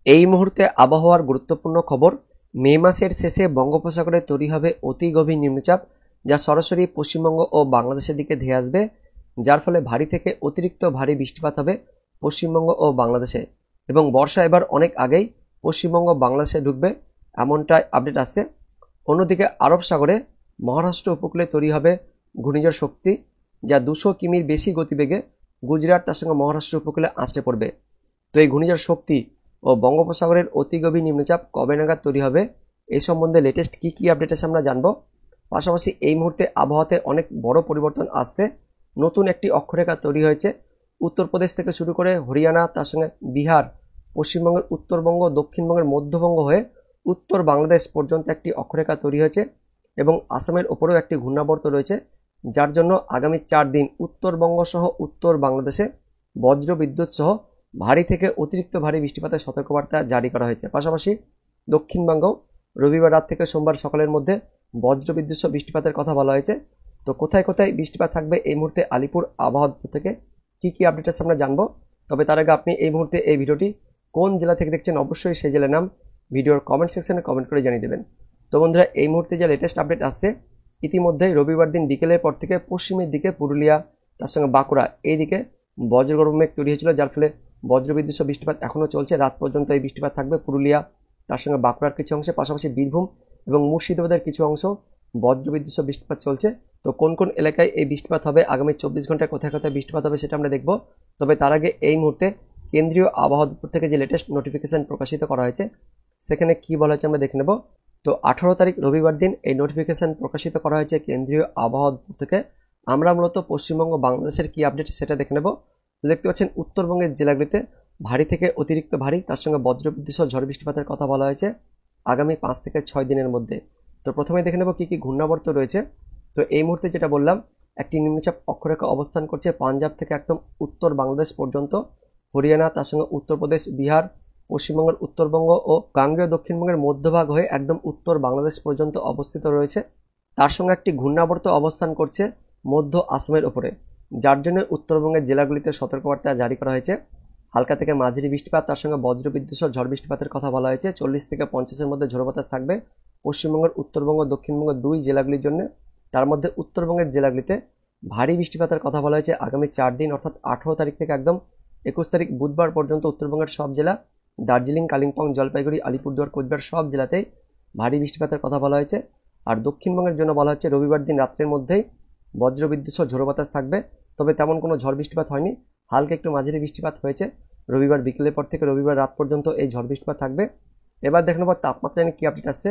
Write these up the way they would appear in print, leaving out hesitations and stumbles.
এই মুহূর্তে আবহাওয়ার গুরুত্বপূর্ণ খবর। মে মাসের শেষে বঙ্গোপসাগরে তৈরি হবে অতি গভীর নিম্নচাপ, যা সরাসরি পশ্চিমবঙ্গ ও বাংলাদেশের দিকে ধেয়ে আসবে, যার ফলে ভারী থেকে অতিরিক্ত ভারী বৃষ্টিপাত হবে পশ্চিমবঙ্গ ও বাংলাদেশে। এবং বর্ষা এবার অনেক আগেই পশ্চিমবঙ্গ বাংলাদেশে ঢুকবে, এমনটাই আপডেট আসছে। অন্যদিকে আরব সাগরে মহারাষ্ট্র উপকূলে তৈরি হবে ঘূর্ণিঝড় শক্তি, যা 200 কিমির বেশি গতিবেগে গুজরাট তার সঙ্গে মহারাষ্ট্র উপকূলে আছড়ে পড়বে। তো এই ঘূর্ণিঝড় শক্তি ও বঙ্গোপসাগরের অতি গভীর নিম্নচাপ কবে নাগাদ তৈরি হবে, এই সম্বন্ধে লেটেস্ট কী আপডেট আছে আমরা জানবো। পাশাপাশি এই মুহূর্তে আবহাওয়াতে অনেক বড় পরিবর্তন আসছে। নতুন একটি অক্ষরেখা তৈরি হয়েছে। উত্তরপ্রদেশ থেকে শুরু করে হরিয়ানা, তার সঙ্গে বিহার, পশ্চিমবঙ্গের উত্তরবঙ্গ, দক্ষিণবঙ্গের মধ্যবঙ্গ হয়ে উত্তর বাংলাদেশ পর্যন্ত একটি অক্ষরেখা তৈরি হয়েছে এবং আসামের ওপরেও একটি ঘূর্ণাবর্ত রয়েছে, যার জন্য আগামী 4 দিন উত্তরবঙ্গ সহ উত্তর বাংলাদেশে বজ্র বিদ্যুৎ সহ ভারী থেকে অতিরিক্ত ভারী বৃষ্টিপাতের সতর্কবার্তা জারি করা হয়েছে। পাশাপাশি দক্ষিণবঙ্গ রবিবার রাত থেকে সোমবার সকালের মধ্যে বজ্রবিদ্যুৎ সহ বৃষ্টিপাতের কথা বলা হয়েছে। তো কোথায় কোথায় বৃষ্টিপাত থাকবে এই মুহূর্তে আলিপুর আবহাওয়া দপ্তর থেকে কী আপডেট আছে আমরা জানবো। তবে তার আগে আপনি এই মুহূর্তে এই ভিডিওটি কোন জেলা থেকে দেখছেন অবশ্যই সেই জেলার নাম ভিডিওর কমেন্ট সেকশনে কমেন্ট করে জানিয়ে দেবেন। তো বন্ধুরা, এই মুহূর্তে যে লেটেস্ট আপডেট আসছে, ইতিমধ্যেই রবিবার দিন বিকেলের পর থেকে পশ্চিমের দিকে পুরুলিয়া, তার সঙ্গে বাঁকুড়া এই দিকে বজ্রগর্ভ মেঘ তৈরি হয়েছিল, যার ফলে বজ্রবিদ্যুৎ সহ বৃষ্টিপাত এখনও চলছে। রাত পর্যন্ত এই বৃষ্টিপাত থাকবে পুরুলিয়া, তার সঙ্গে বাঁকুড়ার কিছু অংশে, পাশাপাশি বীরভূম এবং মুর্শিদাবাদের কিছু অংশ বজ্রবিদ্যুৎ সহ বৃষ্টিপাত চলছে। তো কোন কোন এলাকায় এই বৃষ্টিপাত হবে, আগামী 24 ঘন্টায় কোথায় কোথায় বৃষ্টিপাত হবে সেটা আমরা দেখব। তবে তার আগে এই মুহূর্তে কেন্দ্রীয় আবহাওয়া দপ্তর থেকে যে লেটেস্ট নোটিফিকেশন প্রকাশিত করা হয়েছে সেখানে কি বলা হয়েছে আমরা দেখে নেব। তো 18 তারিখ রবিবার দিন এই নোটিফিকেশন প্রকাশিত করা হয়েছে কেন্দ্রীয় আবহাওয়া দপ্তর থেকে। আমরা মূলত পশ্চিমবঙ্গ বাংলাদেশের কি আপডেট সেটা দেখে নেব। দেখতে পাচ্ছেন উত্তরবঙ্গের জেলাগুলিতে ভারী থেকে অতিরিক্ত ভারী, তার সঙ্গে বজ্রবিদ্যুৎ সহ ঝড় বৃষ্টিপাতের কথা বলা হয়েছে আগামী 5 থেকে 6 দিনের মধ্যে। তো প্রথমে দেখে নেব কী কী ঘূর্ণাবর্ত রয়েছে। তো এই মুহূর্তে যেটা বললাম, একটি নিম্নচাপ অক্ষরেখা অবস্থান করছে পাঞ্জাব থেকে একদম উত্তর বাংলাদেশ পর্যন্ত, হরিয়ানা, তার সঙ্গে উত্তরপ্রদেশ, বিহার, পশ্চিমবঙ্গের উত্তরবঙ্গ ও গাঙ্গেয় দক্ষিণবঙ্গের মধ্যভাগ হয়ে একদম উত্তর বাংলাদেশ পর্যন্ত অবস্থিত রয়েছে। তার সঙ্গে একটি ঘূর্ণাবর্ত অবস্থান করছে মধ্য আসামের ওপরে, যার জন্য উত্তরবঙ্গের জেলাগুলিতে সতর্কবার্তা জারি করা হয়েছে। হালকা থেকে মাঝারি বৃষ্টিপাত, তার সঙ্গে বজ্রবিদ্যুৎ সহ ঝড় বৃষ্টিপাতের কথা বলা হয়েছে। 40 থেকে 50-এর মধ্যে ঝোড়ো বাতাস থাকবে পশ্চিমবঙ্গের উত্তরবঙ্গ দক্ষিণবঙ্গ দুই জেলাগুলির জন্য। তার মধ্যে উত্তরবঙ্গের জেলাগুলিতে ভারী বৃষ্টিপাতের কথা বলা হয়েছে আগামী 4 দিন, অর্থাৎ 18 তারিখ থেকে একদম 21 তারিখ বুধবার পর্যন্ত উত্তরবঙ্গের সব জেলা, দার্জিলিং, কালিম্পং, জলপাইগুড়ি, আলিপুরদুয়ার, কোচবিহার সব জেলাতেই ভারী বৃষ্টিপাতের কথা বলা হয়েছে। আর দক্ষিণবঙ্গের জন্য বলা হচ্ছে রবিবার দিন রাত্রের মধ্যেই বজ্রবিদ্যুৎ সহ ঝোড়ো বাতাস থাকবে। তবে তেমন কোনো ঝড় বৃষ্টিপাত হয়নি, হালকা একটু মাঝারি বৃষ্টিপাত হয়েছে রবিবার বিকেলের পর থেকে রবিবার রাত পর্যন্ত এই ঝড় বৃষ্টিপাত থাকবে। এবার দেখে নেব তাপমাত্রা নিয়ে কী আপডেট আসছে।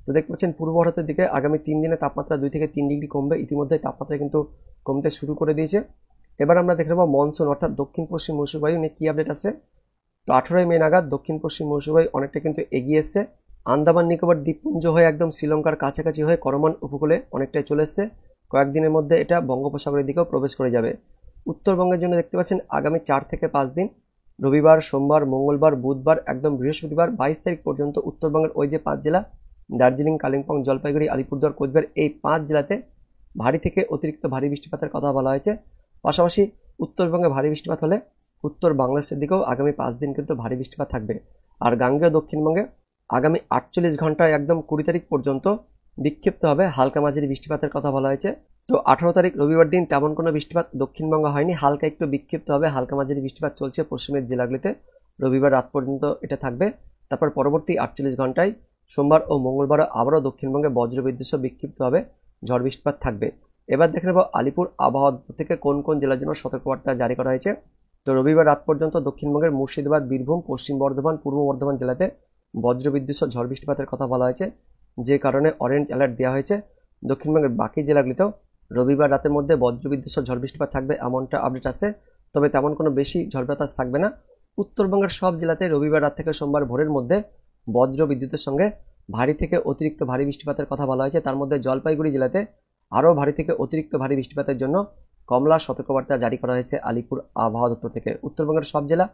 তো দেখতে পাচ্ছেন পূর্ব ভারতের দিকে আগামী 3 দিনে তাপমাত্রা 2 থেকে 3 ডিগ্রি কমবে। ইতিমধ্যে তাপমাত্রা কিন্তু কমতে শুরু করে দিয়েছে। এবার আমরা দেখে নেব মনসুন অর্থাৎ দক্ষিণ পশ্চিম মৌসুমী বায়ু নিয়ে কী আপডেট আসছে। তো 18 মে নাগাদ দক্ষিণ পশ্চিম মৌসুমী বায়ু অনেকটা কিন্তু এগিয়ে এসছে, আন্দামান নিকোবর দ্বীপপুঞ্জ হয়ে একদম শ্রীলঙ্কার কাছাকাছি হয়ে করমান উপকূলে অনেকটাই চলে এসছে। কয়েকদিনের মধ্যে এটা বঙ্গোপসাগরের দিকেও প্রবেশ করে যাবে। উত্তরবঙ্গের জন্য দেখতে পাচ্ছেন আগামী 4 থেকে 5 দিন, রবিবার, সোমবার, মঙ্গলবার, বুধবার, একদম বৃহস্পতিবার 22 তারিখ পর্যন্ত উত্তরবঙ্গের ওই যে 5 জেলা দার্জিলিং, কালিম্পং, জলপাইগুড়ি, আলিপুরদুয়ার, কোচবিহার এই 5 জেলাতে ভারী থেকে অতিরিক্ত ভারী বৃষ্টিপাতের কথা বলা হয়েছে। পাশাপাশি উত্তরবঙ্গে ভারী বৃষ্টিপাত হলে উত্তর বাংলাদেশের দিকেও আগামী 5 দিন কিন্তু ভারী বৃষ্টিপাত থাকবে। আর গাঙ্গেয় দক্ষিণবঙ্গে আগামী 48 ঘন্টায় একদম 20 তারিখ পর্যন্ত বিক্ষিপ্তভাবে হালকা মাঝারি বৃষ্টিপাতের কথা বলা হয়েছে। তো 18 তারিখ রবিবার দিন তেমন কোনো বৃষ্টিপাত দক্ষিণবঙ্গে হয়নি, হালকা একটু বিক্ষিপ্তভাবে হালকা মাঝারি বৃষ্টিপাত চলছে পশ্চিমের জেলাগুলিতে, রবিবার রাত পর্যন্ত এটা থাকবে। তারপর পরবর্তী 48 ঘন্টায় সোমবার ও মঙ্গলবার আবারও দক্ষিণবঙ্গে বজ্রবিদ্যুৎ সহ বিক্ষিপ্তভাবে ঝড় বৃষ্টিপাত থাকবে। এবার দেখে নেব আলিপুর আবহাওয়া থেকে কোন কোন জেলার জন্য সতর্কবার্তা জারি করা হয়েছে। তো রবিবার রাত পর্যন্ত দক্ষিণবঙ্গের মুর্শিদাবাদ, বীরভূম, পশ্চিম বর্ধমান, পূর্ব বর্ধমান জেলাতে বজ্রবিদ্যুৎ সহ ঝড় বৃষ্টিপাতের কথা বলা হয়েছে, যে কারণে অরেঞ্জ অ্যালার্ট দেওয়া হয়েছে। দক্ষিণবঙ্গের বাকি জেলাগুলিতেও রবিবার রাতের মধ্যে বজ্রবিদ্যুৎ সহ ঝড় বৃষ্টিপাত থাকবে এমনটা আপডেট আছে। তবে তেমন কোনো বেশি ঝড় বাতাস থাকবে না। উত্তরবঙ্গের সব জেলাতে রবিবার রাত থেকে সোমবার ভোরের মধ্যে বজ্র বিদ্যুতের সঙ্গে ভারী থেকে অতিরিক্ত ভারী বৃষ্টিপাতের কথা বলা হয়েছে। তার মধ্যে জলপাইগুড়ি জেলাতে আরও ভারী থেকে অতিরিক্ত ভারী বৃষ্টিপাতের জন্য কমলা সতর্কবার্তা জারি করা হয়েছে আলিপুর আবহাওয়া দপ্তর থেকে। উত্তরবঙ্গের সব জেলা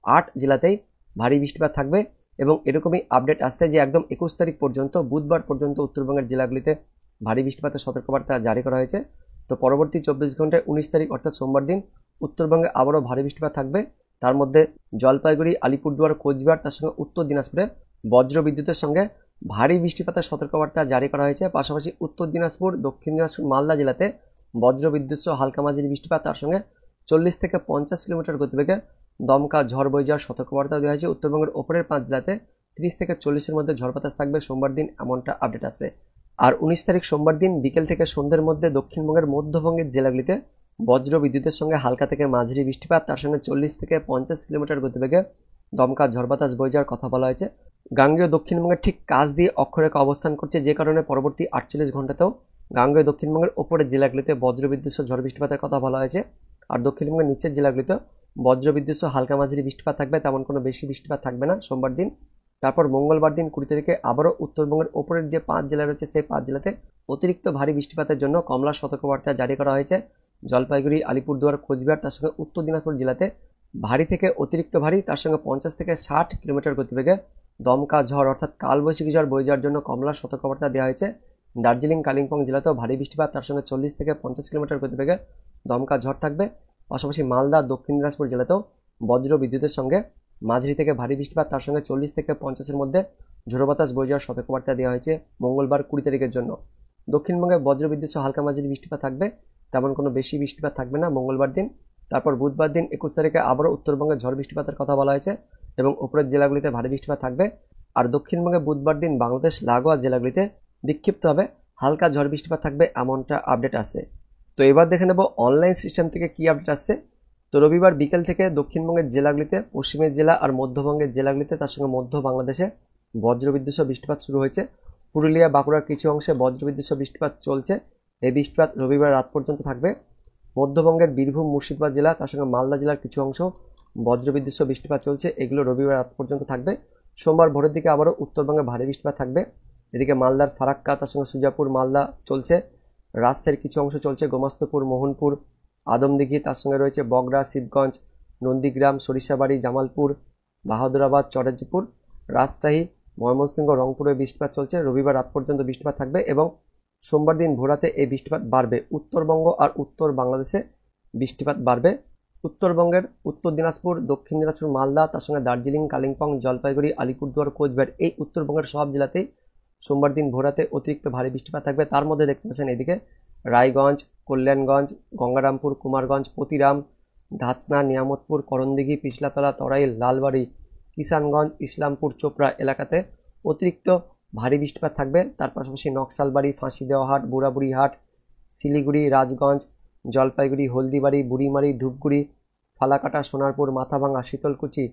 8 জেলাতেই ভারী বৃষ্টিপাত থাকবে এবং এরকমই আপডেট আসছে যে একদম 21 তারিখ পর্যন্ত বুধবার পর্যন্ত উত্তরবঙ্গের জেলাগুলিতে ভারী বৃষ্টিপাতের সতর্কবার্তা জারি করা হয়েছে। তো পরবর্তী 24 ঘন্টায় 19 তারিখ অর্থাৎ সোমবার দিন উত্তরবঙ্গে আবারও ভারী বৃষ্টিপাত থাকবে তার মধ্যে জলপাইগুড়ি, আলিপুরদুয়ার, কোচবিহার তার সঙ্গে উত্তর দিনাজপুরে বজ্র বিদ্যুতের সঙ্গে ভারী বৃষ্টিপাতের সতর্কবার্তা জারি করা হয়েছে। পাশাপাশি উত্তর দিনাজপুর, দক্ষিণ দিনাজপুর, মালদা জেলাতে বজ্র বিদ্যুৎ সহ হালকা মাঝারি বৃষ্টিপাত, তার সঙ্গে 40 থেকে 50 কিলোমিটার গতিবেগে দমকা ঝড় বয়ে যাওয়ার সতর্কবার্তা দেওয়া হয়েছে। উত্তরবঙ্গের ওপরের 5 জেলাতে 30 থেকে 40-এর মধ্যে ঝড় বাতাস থাকবে সোমবার দিন, এমনটা আপডেট আছে। আর 19 তারিখ সোমবার দিন বিকেল থেকে সন্ধ্যের মধ্যে দক্ষিণবঙ্গের মধ্যবঙ্গের জেলাগুলিতে বজ্র বিদ্যুতের সঙ্গে হালকা থেকে মাঝারি বৃষ্টিপাত, তার সঙ্গে 40 থেকে 50 কিলোমিটার গতিবেগে দমকা ঝড় বাতাস বয়ে যাওয়ার কথা বলা হয়েছে। গাঙ্গেয় দক্ষিণবঙ্গের ঠিক কাছ দিয়ে অক্ষরেখা অবস্থান করছে, যে কারণে পরবর্তী 48 ঘন্টাতেও গাঙ্গেয় দক্ষিণবঙ্গের ওপরের জেলাগুলিতে বজ্রবিদ্যুৎ সহ ঝড় বৃষ্টিপাতের কথা বলা হয়েছে। আর দক্ষিণবঙ্গের নিচের জেলাগুলিতে বজ্রবিদ্যুৎ সহ হালকা মাঝারি বৃষ্টিপাত থাকবে, তেমন কোনো বেশি বৃষ্টিপাত থাকবে না সোমবার দিন। তারপর মঙ্গলবার দিন 20 তারিখে আবারও উত্তরবঙ্গের ওপরের যে 5 জেলা রয়েছে সেই 5 জেলাতে অতিরিক্ত ভারী বৃষ্টিপাতের জন্য কমলা সতর্কবার্তা জারি করা হয়েছে। জলপাইগুড়ি, আলিপুরদুয়ার, কোচবিহার তার সঙ্গে উত্তর দিনাজপুর জেলাতে ভারী থেকে অতিরিক্ত ভারী, তার সঙ্গে 50 থেকে 60 কিলোমিটার গতিবেগে দমকা ঝড় অর্থাৎ কালবৈশাখী ঝড় বয়ে যাওয়ার জন্য কমলা সতর্কবার্তা দেওয়া হয়েছে। দার্জিলিং, কালিম্পং জেলাতেও ভারী বৃষ্টিপাত, তার সঙ্গে 40 থেকে 50 কিলোমিটার গতিবেগে দমকা ঝড় থাকবে। পাশাপাশি মালদা, দক্ষিণ দিনাজপুর জেলাতেও বজ্র বিদ্যুতের সঙ্গে মাঝারি থেকে ভারী বৃষ্টিপাত, তার সঙ্গে 40 থেকে 50-এর মধ্যে ঝোড়ো বাতাস বয়ে যাওয়ার সতর্কবার্তা দেওয়া হয়েছে মঙ্গলবার 20 তারিখের জন্য। দক্ষিণবঙ্গে বজ্র বিদ্যুৎ সহ হালকা মাঝারি বৃষ্টিপাত থাকবে, তেমন কোনো বেশি বৃষ্টিপাত থাকবে না মঙ্গলবার দিন। তারপর বুধবার দিন 21 তারিখে আবারও উত্তরবঙ্গে ঝড় বৃষ্টিপাতের কথা বলা হয়েছে এবং উপরের জেলাগুলিতে ভারী বৃষ্টিপাত থাকবে। আর দক্ষিণবঙ্গে বুধবার দিন বাংলাদেশ লাগোয়া জেলাগুলিতে বিক্ষিপ্তভাবে হালকা ঝড় বৃষ্টিপাত থাকবে, এমনটা আপডেট আছে। তো এবার দেখে নেব অনলাইন সিস্টেম থেকে কি আপডেট আসছে। তো রবিবার বিকেল থেকে দক্ষিণবঙ্গের জেলাগুলিতে, পশ্চিমের জেলা আর মধ্যবঙ্গের জেলাগুলিতে, তার সঙ্গে মধ্য বাংলাদেশে বজ্রবিদ্যুৎ সহ বৃষ্টিপাত শুরু হয়েছে। পুরুলিয়া, বাঁকুড়ার কিছু অংশে বজ্রবিদ্যুৎ সহ বৃষ্টিপাত চলছে। এই বৃষ্টিপাত রবিবার রাত পর্যন্ত থাকবে। মধ্যবঙ্গের বীরভূম, মুর্শিদাবাদ জেলা, তার সঙ্গে মালদা জেলার কিছু অংশ বজ্রবিদ্যুৎ সহ বৃষ্টিপাত চলছে, এগুলো রবিবার রাত পর্যন্ত থাকবে। সোমবার ভোরের দিকে আবারও উত্তরবঙ্গে ভারী বৃষ্টিপাত থাকবে। এদিকে মালদার ফারাক্কা, তার সঙ্গে সুজাপুর, মালদা চলছে। রাজশাহীর কিছু অংশ চলছে, গোমাস্তপুর, মোহনপুর, আদমদিঘি, তার সঙ্গে রয়েছে বগরা, শিবগঞ্জ, নন্দীগ্রাম, সরিষাবাড়ি, জামালপুর, বাহাদুরাবাদ, চরেজপুর, রাজশাহী, ময়মনসিংহ, রংপুরে বৃষ্টিপাত চলছে। রবিবার রাত পর্যন্ত বৃষ্টিপাত থাকবে এবং সোমবার দিন ভোরাতে এই বৃষ্টিপাত বাড়বে। উত্তরবঙ্গ আর উত্তর বাংলাদেশে বৃষ্টিপাত বাড়বে। উত্তরবঙ্গের উত্তর দিনাজপুর, দক্ষিণ দিনাজপুর, মালদা, তার সঙ্গে দার্জিলিং, কালিম্পং, জলপাইগুড়ি, আলিপুরদুয়ার, কোচবিহার, এই উত্তরবঙ্গের সব জেলাতেই সোমবার দিন ভোরাতে অতিরিক্ত ভারী বৃষ্টিপাত থাকবে। তার মধ্যে দেখতে পাচ্ছেন এদিকে রায়গঞ্জ, কল্যাণগঞ্জ, গঙ্গারামপুর, কুমারগঞ্জ, পতিরাম, ধাচনা, নিয়ামতপুর, করণদিঘি, পিছলাতলা, তরাইল, লালবাড়ি, কিষানগঞ্জ, ইসলামপুর, চোপড়া এলাকাতে অতিরিক্ত ভারী বৃষ্টিপাত থাকবে। তার পাশাপাশি নকশালবাড়ি, ফাঁসিদেওয়াহাট, বুড়াবুড়িহাট, শিলিগুড়ি, রাজগঞ্জ, জলপাইগুড়ি, হলদিবাড়ি, বুড়িমারি, ধূপগুড়ি, ফালাকাটা, সোনারপুর, মাথাভাঙা, শীতলকুচি,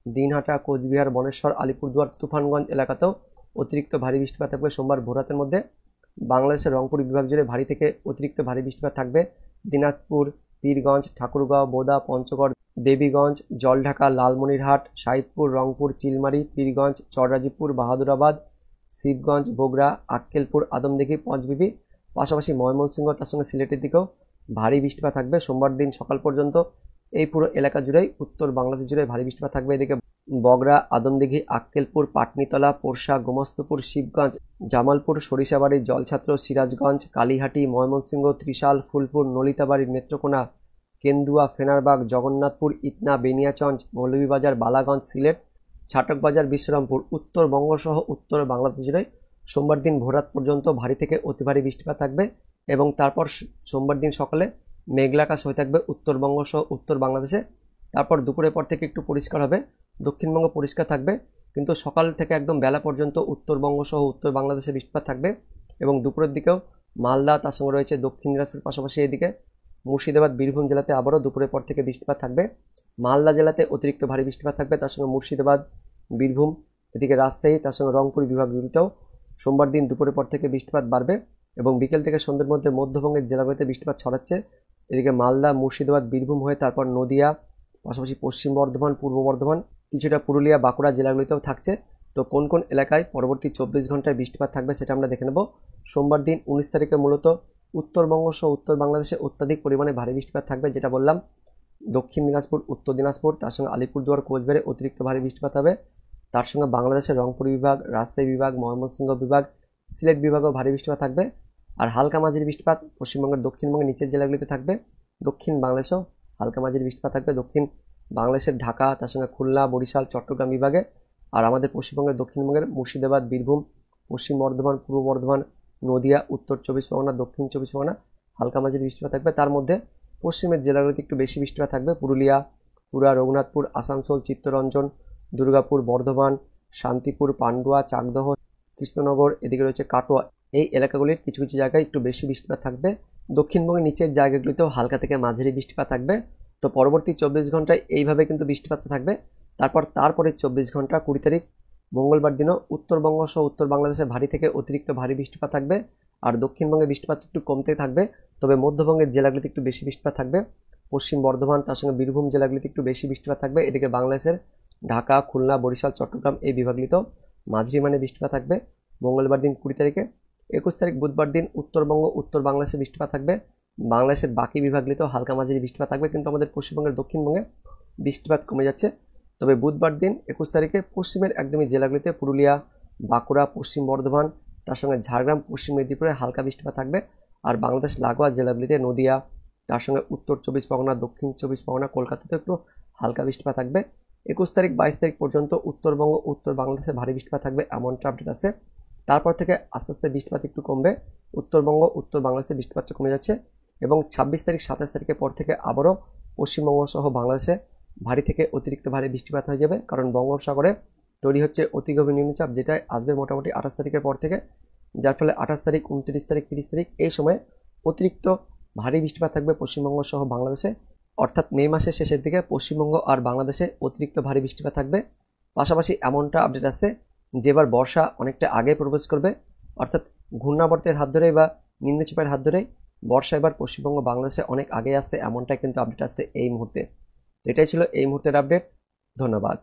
দিনহাটা, কোচবিহার, বনেশ্বর, আলিপুরদুয়ার, তুফানগঞ্জ এলাকাতেও অতিরিক্ত ভারী বৃষ্টিপাত থাকবে সোমবার ভোরাতের মধ্যে। বাংলাদেশের রংপুর বিভাগ জুড়ে ভারী থেকে অতিরিক্ত ভারী বৃষ্টিপাত থাকবে। দিনাজপুর, পীরগঞ্জ, ঠাকুরগাঁও, বোদা, পঞ্চগড়, দেবীগঞ্জ, জলঢাকা, লালমনিরহাট, সাইদপুর, রংপুর, চিলমারি, পীরগঞ্জ, চররাজিপুর, বাহাদুরাবাদ, শিবগঞ্জ, বগুড়া, আক্কেলপুর, আদমদিঘি, পঞ্চবিবি, পাশাপাশি ময়মনসিংহ, তার সঙ্গে সিলেটের দিকেও ভারী বৃষ্টিপাত থাকবে সোমবার দিন সকাল পর্যন্ত। এই পুরো এলাকা জুড়েই উত্তর বাংলাদেশ জুড়ে ভারী বৃষ্টিপাত থাকবে। এদিকে বগরা, আদমদিঘি, আক্কেলপুর, পাটনিতলা, পোরশা, গোমস্তপুর, শিবগঞ্জ, জামালপুর, সরিষাবাড়ি, জলছাত্র, সিরাজগঞ্জ, কালীহাটি, ময়মনসিংহ, ত্রিশাল, ফুলপুর, নলিতাবাড়ি, নেত্রকোনা, কেন্দুয়া, ফেনারবাগ, জগন্নাথপুর, ইতনা, বেনিয়াচঞ্জ, মৌলভীবাজার, বালাগঞ্জ, সিলেট, ছাটকবাজার, বিশ্রামপুর, উত্তরবঙ্গ সহ উত্তর বাংলাদেশ জুড়ে সোমবার দিন ভোররাত পর্যন্ত ভারী থেকে অতি ভারী বৃষ্টিপাত থাকবে এবং তারপর সোমবার দিন সকালে মেঘলা আকাশ হয়ে থাকবে উত্তরবঙ্গ সহ উত্তর বাংলাদেশে। তারপর দুপুরের পর থেকে একটু পরিষ্কার হবে, দক্ষিণবঙ্গ পরিষ্কার থাকবে, কিন্তু সকাল থেকে একদম বেলা পর্যন্ত উত্তরবঙ্গ সহ উত্তর বাংলাদেশে বৃষ্টিপাত থাকবে এবং দুপুরের দিকেও মালদা, তার সঙ্গে রয়েছে দক্ষিণ দিনাজপুর, পাশাপাশি এদিকে মুর্শিদাবাদ, বীরভূম জেলাতে আবারও দুপুরের পর থেকে বৃষ্টিপাত থাকবে। মালদা জেলাতে অতিরিক্ত ভারী বৃষ্টিপাত থাকবে, তার সঙ্গে মুর্শিদাবাদ, বীরভূম, এদিকে রাজশাহী, তার সঙ্গে রংপুর বিভাগগুলিতেও সোমবার দিন দুপুরের পর থেকে বৃষ্টিপাত বাড়বে এবং বিকেল থেকে সন্ধ্যের মধ্যে মধ্যবঙ্গের জেলাগুলিতে বৃষ্টিপাত ছড়াচ্ছে। এদিকে মালদা, মুর্শিদাবাদ, বীরভূম হয়ে তারপর নদিয়া, পাশাপাশি পশ্চিম বর্ধমান, পূর্ব বর্ধমান, কিছুটা পুরুলিয়া, বাঁকুড়া জেলাগুলিতেও থাকছে। তো কোন কোন এলাকায় পরবর্তী 24 ঘন্টায় বৃষ্টিপাত থাকবে সেটা আমরা দেখে নেব। সোমবার দিন 19 তারিখে মূলত উত্তরবঙ্গ সহ উত্তর বাংলাদেশে অত্যাধিক পরিমাণে ভারী বৃষ্টিপাত থাকবে, যেটা বললাম। দক্ষিণ দিনাজপুর, উত্তর দিনাজপুর, তার সঙ্গে আলিপুরদুয়ার, কোচবিহারে অতিরিক্ত ভারী বৃষ্টিপাত হবে। তার সঙ্গে বাংলাদেশের রংপুর বিভাগ, রাজশাহী বিভাগ, ময়মনসিংহ বিভাগ, সিলেট বিভাগেও ভারী বৃষ্টিপাত থাকবে। আর হালকা মাঝারি বৃষ্টিপাত পশ্চিমবঙ্গের দক্ষিণবঙ্গের নিচের জেলাগুলিতে থাকবে। দক্ষিণ বাংলাদেশেও হালকা মাঝারি বৃষ্টিপাত থাকবে, দক্ষিণ বাংলাদেশের ঢাকা, তার সঙ্গে খুলনা, বরিশাল, চট্টগ্রাম বিভাগে, আর আমাদের পশ্চিমবঙ্গের দক্ষিণবঙ্গের মুর্শিদাবাদ, বীরভূম, পশ্চিম বর্ধমান, পূর্ব বর্ধমান, নদিয়া, উত্তর চব্বিশ পরগনা, দক্ষিণ চব্বিশ পরগনা হালকা মাঝারি বৃষ্টিপাত থাকবে। তার মধ্যে পশ্চিমের জেলাগুলিতে একটু বেশি বৃষ্টিপাত থাকবে। পুরুলিয়া, রঘুনাথপুর, আসানসোল, চিত্তরঞ্জন, দুর্গাপুর, বর্ধমান, শান্তিপুর, পান্ডুয়া, চাকদহ, কৃষ্ণনগর, এদিকে রয়েছে কাটোয়া, এই এলাকাগুলির কিছু কিছু জায়গায় একটু বেশি বৃষ্টিপাত থাকবে। দক্ষিণবঙ্গের নিচের জায়গাগুলিতেও হালকা থেকে মাঝারি বৃষ্টিপাত থাকবে। তো পরবর্তী 24 ঘন্টায় এইভাবে কিন্তু বৃষ্টিপাত থাকবে। তারপরে 24 ঘন্টা 20 তারিখ মঙ্গলবার দিনও উত্তরবঙ্গ সহ উত্তর বাংলাদেশে ভারী থেকে অতিরিক্ত ভারী বৃষ্টিপাত থাকবে। আর দক্ষিণবঙ্গে বৃষ্টিপাত একটু কমতে থাকবে, তবে মধ্যবঙ্গের জেলাগুলিতে একটু বেশি বৃষ্টিপাত থাকবে। পশ্চিম বর্ধমান, তার সঙ্গে বীরভূম জেলাগুলিতে একটু বেশি বৃষ্টিপাত থাকবে। এদিকে বাংলাদেশের ঢাকা, খুলনা, বরিশাল, চট্টগ্রাম এই বিভাগগুলিতেও মাঝারি মানে বৃষ্টিপাত থাকবে মঙ্গলবার দিন 20 তারিখে। 21 তারিখ বুধবার দিন উত্তরবঙ্গ, উত্তর বাংলাদেশে বৃষ্টিপাত থাকবে। বাংলাদেশের বাকি বিভাগগুলিতেও হালকা মাঝারি বৃষ্টিপাত থাকবে, কিন্তু আমাদের পশ্চিমবঙ্গের দক্ষিণবঙ্গে বৃষ্টিপাত কমে যাচ্ছে। তবে বুধবার দিন 21 তারিখে পশ্চিমের একদমই জেলাগুলিতে পুরুলিয়া, বাঁকুড়া, পশ্চিম বর্ধমান, তার সঙ্গে ঝাড়গ্রাম, পশ্চিম মেদিনীপুরে হালকা বৃষ্টিপাত থাকবে। আর বাংলাদেশ লাগোয়া জেলাগুলিতে নদিয়া, তার সঙ্গে উত্তর চব্বিশ পরগনা, দক্ষিণ চব্বিশ পরগনা, কলকাতাতে একটু হালকা বৃষ্টিপাত থাকবে। 21 তারিখ 22 তারিখ পর্যন্ত উত্তরবঙ্গ, উত্তর বাংলাদেশে ভারী বৃষ্টিপাত থাকবে এমনটা আপডেট আছে। তারপর থেকে আস্তে আস্তে বৃষ্টিপাত একটু কমবে, উত্তরবঙ্গ, উত্তর বাংলাদেশে বৃষ্টিপাতটা কমে যাচ্ছে। এবং 26 তারিখ 27 তারিখের পর থেকে আবারও পশ্চিমবঙ্গ সহ বাংলাদেশে ভারী থেকে অতিরিক্ত ভারী বৃষ্টিপাত হয়ে যাবে, কারণ বঙ্গোপসাগরে তৈরি হচ্ছে অতি গভীর নিম্নচাপ, যেটা আসবে মোটামুটি 28 তারিখের পর থেকে, যার ফলে 28 তারিখ, 29 তারিখ, 30 তারিখ এই সময় অতিরিক্ত ভারী বৃষ্টিপাত থাকবে পশ্চিমবঙ্গ সহ বাংলাদেশে। অর্থাৎ মে মাসের শেষের দিকে পশ্চিমবঙ্গ আর বাংলাদেশে অতিরিক্ত ভারী বৃষ্টিপাত থাকবে। পাশাপাশি এমনটা আপডেট আছে যে এবার বর্ষা অনেকটা আগে প্রবেশ করবে, অর্থাৎ ঘূর্ণাবর্তের হাত ধরেই বা নিম্নচাপের হাত ধরেই বর্ষা এবার পশ্চিমবঙ্গ বাংলাদেশে অনেক আগে আসছে, এমনটাই কিন্তু আপডেট আছে এই মুহূর্তে। এটাই ছিল এই মুহূর্তের আপডেট। ধন্যবাদ।